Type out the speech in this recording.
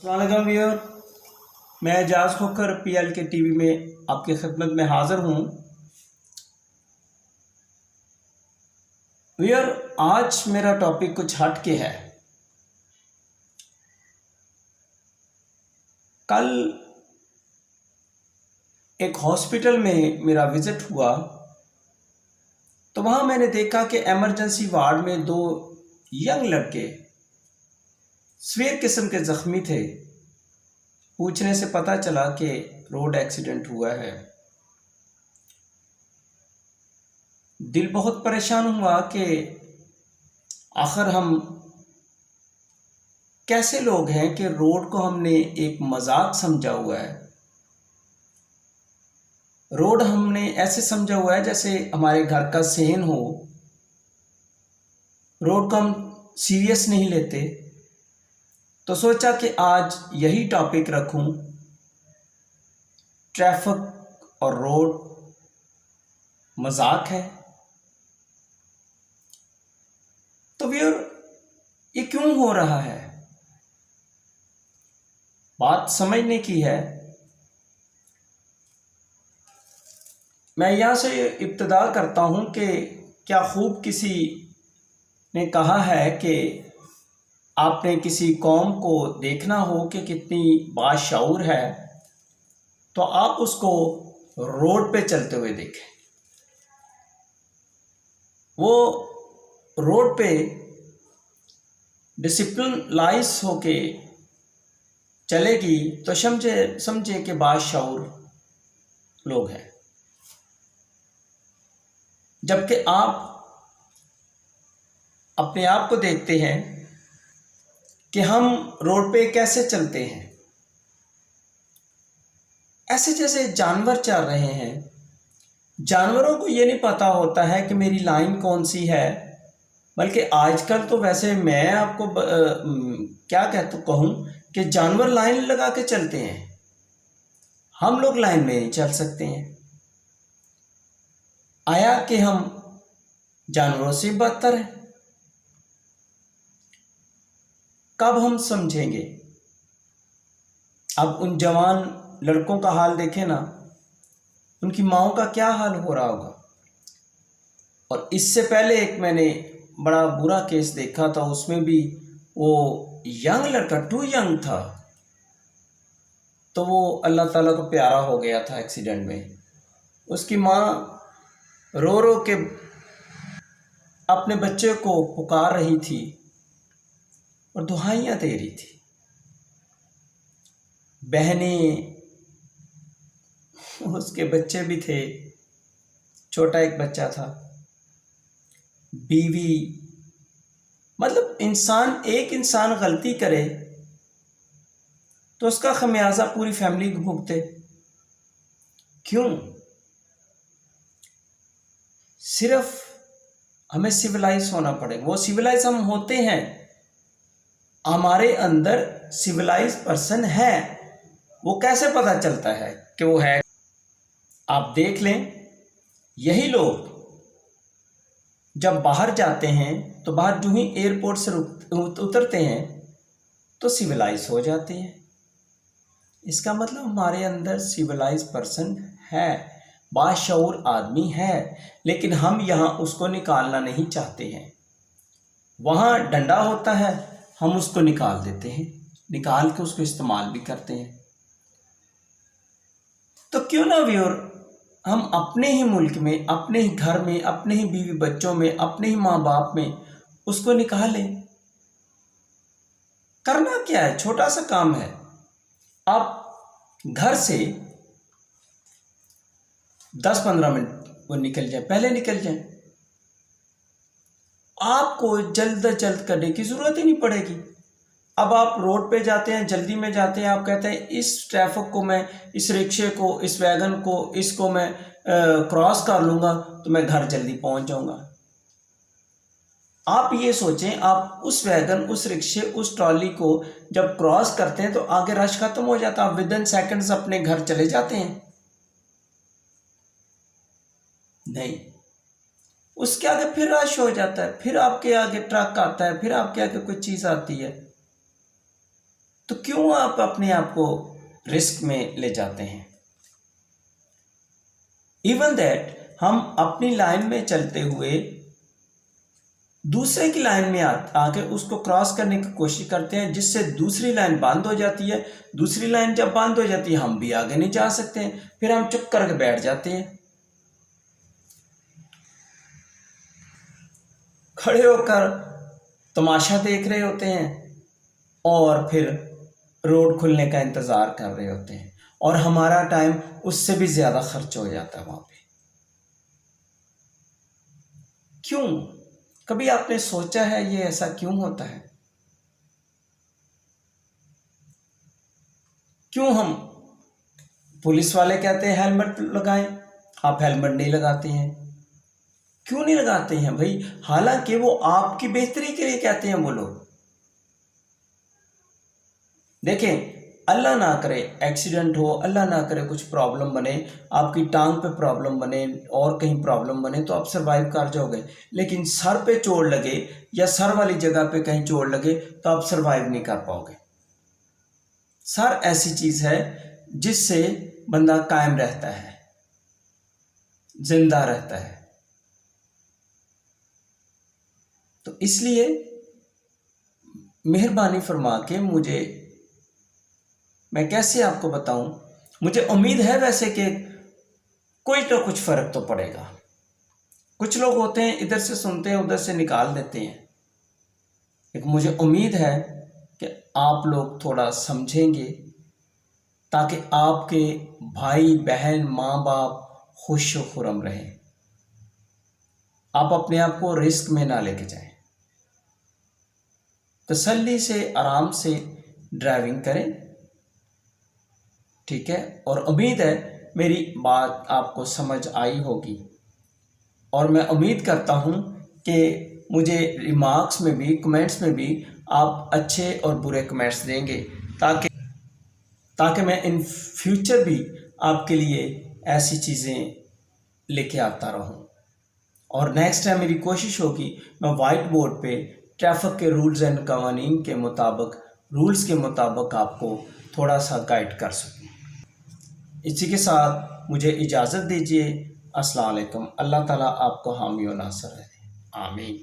अस्सलाम वालेकुम व्यूअर, मैं एजाज खोखर पीएल के टीवी में आपकी खिदमत में हाज़िर हूँ। व्यूअर, आज मेरा टॉपिक कुछ हट के है। कल एक हॉस्पिटल में मेरा विज़िट हुआ तो वहाँ मैंने देखा कि एमरजेंसी वार्ड में दो यंग लड़के सीवियर किस्म के ज़ख्मी थे। पूछने से पता चला कि रोड एक्सीडेंट हुआ है। दिल बहुत परेशान हुआ कि आखिर हम कैसे लोग हैं कि रोड को हमने एक मजाक समझा हुआ है। रोड हमने ऐसे समझा हुआ है जैसे हमारे घर का सेन हो। रोड को हम सीरियस नहीं लेते। तो सोचा कि आज यही टॉपिक रखूं, ट्रैफिक और रोड मजाक है। तो व्यूअर, ये क्यों हो रहा है? बात समझने की है। मैं यहाँ से इब्तिदा करता हूँ कि क्या खूब किसी ने कहा है कि आपने किसी कौम को देखना हो कि कितनी बाशऊर है तो आप उसको रोड पे चलते हुए देखें। वो रोड पे डिसिप्लिनाइज होके चलेगी तो समझे कि बाशऊर लोग हैं। जबकि आप अपने आप को देखते हैं कि हम रोड पे कैसे चलते हैं, ऐसे जैसे जानवर चल रहे हैं। जानवरों को ये नहीं पता होता है कि मेरी लाइन कौन सी है, बल्कि आजकल तो वैसे मैं आपको क्या कहूँ कि जानवर लाइन लगा के चलते हैं। हम लोग लाइन में नहीं चल सकते हैं। आया कि हम जानवरों से बदतर हैं। कब हम समझेंगे? अब उन जवान लड़कों का हाल देखें ना, उनकी माओं का क्या हाल हो रहा होगा। और इससे पहले एक मैंने बड़ा बुरा केस देखा था, उसमें भी वो यंग लड़का टू यंग था, तो वो अल्लाह ताला को प्यारा हो गया था एक्सीडेंट में। उसकी माँ रो रो के अपने बच्चे को पुकार रही थी और दुहाइयाँ दे रही थी। बहनें, उसके बच्चे भी थे, छोटा एक बच्चा था, बीवी। मतलब एक इंसान गलती करे तो उसका खमियाजा पूरी फैमिली को भुगते। क्यों? सिर्फ हमें सिविलाइज होना पड़ेगा। वो सिविलाइज हम होते हैं, हमारे अंदर सिविलाइज पर्सन है। वो कैसे पता चलता है कि वो है? आप देख लें, यही लोग जब बाहर जाते हैं तो बाहर जो ही एयरपोर्ट से उतरते हैं तो सिविलाइज हो जाते हैं। इसका मतलब हमारे अंदर सिविलाइज पर्सन है, बाशऊर आदमी है, लेकिन हम यहाँ उसको निकालना नहीं चाहते हैं। वहाँ डंडा होता है, हम उसको निकाल देते हैं, निकाल के उसको इस्तेमाल भी करते हैं। तो क्यों ना व्यूअर, हम अपने ही मुल्क में, अपने ही घर में, अपने ही बीवी बच्चों में, अपने ही माँ बाप में उसको निकालें। करना क्या है? छोटा सा काम है। आप घर से 10-15 मिनट वो निकल जाए, पहले निकल जाए। आपको जल्द जल्द करने की ज़रूरत ही नहीं पड़ेगी। अब आप रोड पे जाते हैं, जल्दी में जाते हैं, आप कहते हैं इस ट्रैफिक को मैं, इस रिक्शे को, इस वैगन को, इसको मैं क्रॉस कर लूँगा तो मैं घर जल्दी पहुँच जाऊँगा। आप ये सोचें, आप उस वैगन, उस रिक्शे, उस ट्रॉली को जब क्रॉस करते हैं तो आगे रश खत्म हो जाता है, आप विद इन सेकेंड्स अपने घर चले जाते हैं। नहीं, उसके आगे फिर रश हो जाता है, फिर आपके आगे ट्रक आता है, फिर आपके आगे कोई चीज़ आती है। तो क्यों आप अपने आप को रिस्क में ले जाते हैं? इवन दैट हम अपनी लाइन में चलते हुए दूसरे की लाइन में आके उसको क्रॉस करने की कोशिश करते हैं, जिससे दूसरी लाइन बंद हो जाती है। दूसरी लाइन जब बंद हो जाती है, हम भी आगे नहीं जा सकते हैं, फिर हम चुप करके बैठ जाते हैं, खड़े होकर तमाशा देख रहे होते हैं और फिर रोड खुलने का इंतज़ार कर रहे होते हैं, और हमारा टाइम उससे भी ज़्यादा खर्च हो जाता है वहाँ पे। क्यों? कभी आपने सोचा है ये ऐसा क्यों होता है? क्यों हम पुलिस वाले कहते हैं हेलमेट लगाएं, आप हेलमेट नहीं लगाते हैं? क्यों नहीं लगाते हैं भाई? हालांकि वो आपकी बेहतरी के लिए कहते हैं वो लोग। देखें, अल्लाह ना करे एक्सीडेंट हो, अल्लाह ना करे कुछ प्रॉब्लम बने, आपकी टांग पे प्रॉब्लम बने और कहीं प्रॉब्लम बने, तो आप सरवाइव कर जाओगे। लेकिन सर पे चोट लगे या सर वाली जगह पे कहीं चोट लगे तो आप सरवाइव नहीं कर पाओगे। सर ऐसी चीज़ है जिससे बंदा कायम रहता है, जिंदा रहता है। तो इसलिए मेहरबानी फरमा के मैं कैसे आपको बताऊं, मुझे उम्मीद है वैसे कि कोई तो कुछ फ़र्क तो पड़ेगा। कुछ लोग होते हैं इधर से सुनते हैं उधर से निकाल देते हैं, लेकिन मुझे उम्मीद है कि आप लोग थोड़ा समझेंगे ताकि आपके भाई बहन माँ बाप खुश व खुरम रहें। आप अपने आप को रिस्क में ना लेके जाएं, तसल्ली से आराम से ड्राइविंग करें, ठीक है। और उम्मीद है मेरी बात आपको समझ आई होगी, और मैं उम्मीद करता हूँ कि मुझे रिमार्क्स में भी, कमेंट्स में भी आप अच्छे और बुरे कमेंट्स देंगे ताकि मैं इन फ्यूचर भी आपके लिए ऐसी चीज़ें लेके आता रहूँ। और नेक्स्ट टाइम मेरी कोशिश होगी मैं वाइट बोर्ड पे ट्रैफिक के रूल्स एंड कवानीन के मुताबिक, रूल्स के मुताबिक आपको थोड़ा सा गाइड कर सकूँ। इसी के साथ मुझे इजाज़त दीजिए। अस्सलाम वालेकुम। अल्लाह ताला आपको हामी व नासर रहे। आमीन।